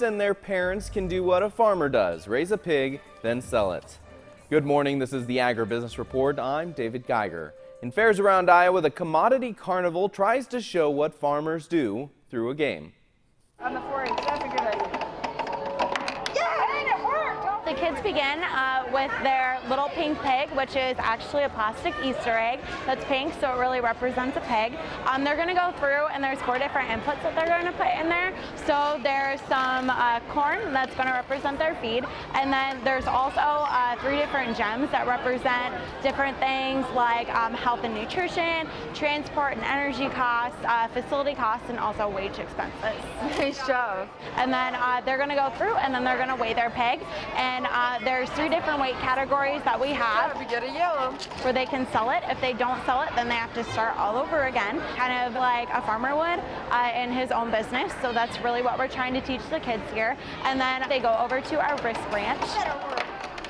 And their parents can do what a farmer does, raise a pig, then sell it. Good morning, this is the Agribusiness Report. I'm David Geiger. In fairs around Iowa, the Commodity Carnival tries to show what farmers do through a game. On the 4-H, that's a good idea. The kids begin with their little pink pig, which is actually a plastic Easter egg that's pink, so it really represents a pig. They're going to go through, and there's 4 different inputs that they're going to put in there. So there's some corn that's going to represent their feed, and then there's also 3 different gems that represent different things like health and nutrition, transport and energy costs, facility costs, and also wage expenses. Nice job. And then they're going to go through, and then they're going to weigh their pig. And there's 3 different weight categories that we have. We get a yellow. Where they can sell it. If they don't sell it, then they have to start all over again, kind of like a farmer would in his own business. So that's really what we're trying to teach the kids here. And then they go over to our risk branch,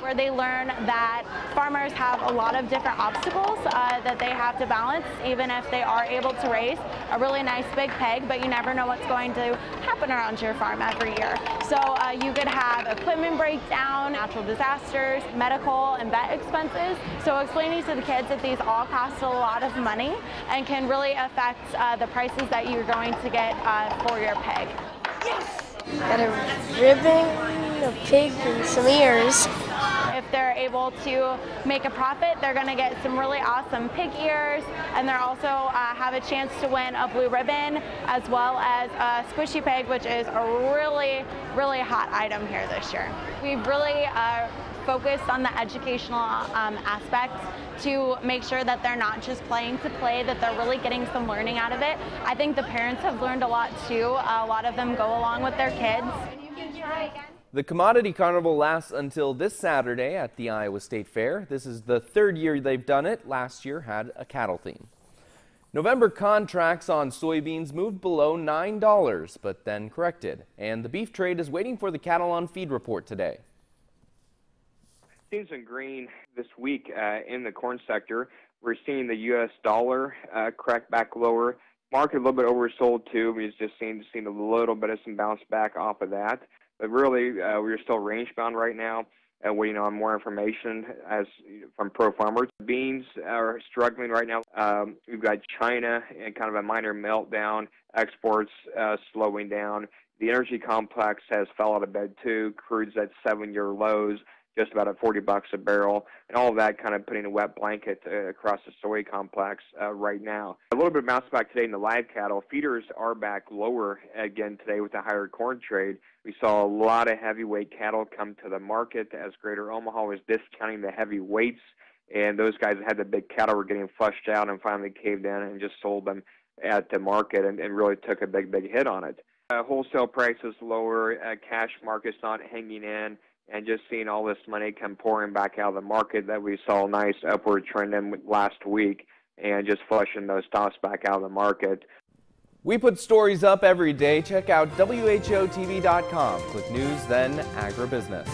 where they learn that farmers have a lot of different obstacles that they have to balance, even if they are able to raise a really nice big pig, but you never know what's going to happen around your farm every year. So you could have equipment breakdown, natural disasters, medical and vet expenses. So explaining to the kids that these all cost a lot of money and can really affect the prices that you're going to get for your pig. Yes! Got a ribbon, a pig, and some ears. If they're able to make a profit, they're going to get some really awesome pig ears, and they're also have a chance to win a blue ribbon, as well as a squishy pig, which is a really, really hot item here this year. We've really focused on the educational aspects to make sure that they're not just playing to play, that they're really getting some learning out of it. I think the parents have learned a lot too. A lot of them go along with their kids. The Commodity Carnival lasts until this Saturday at the Iowa State Fair. This is the 3rd year they've done it. Last year had a cattle theme. November contracts on soybeans moved below $9, but then corrected. And the beef trade is waiting for the cattle on feed report today. Seeing some green this week in the corn sector. We're seeing the U.S. dollar crack back lower. Market a little bit oversold too. We've just seen a little bit of some bounce back off of that. But really, we're still range bound right now, waiting on more information from pro farmers. Beans are struggling right now. We've got China and kind of a minor meltdown. Exports slowing down. The energy complex has fell out of bed too. Crude's at 7-year lows, just about at $40 a barrel, and all of that kind of putting a wet blanket across the soy complex right now. A little bit of bounce back today in the live cattle. Feeders are back lower again today with the higher corn trade. We saw a lot of heavyweight cattle come to the market as Greater Omaha was discounting the heavy weights, and those guys that had the big cattle were getting flushed out and finally caved in and just sold them at the market and really took a big hit on it. Wholesale prices lower, cash market's not hanging in, and just seeing all this money come pouring back out of the market that we saw a nice upward trend in last week, and just flushing those stocks back out of the market. We put stories up every day. Check out WHOTV.com. Click News, then Agribusiness.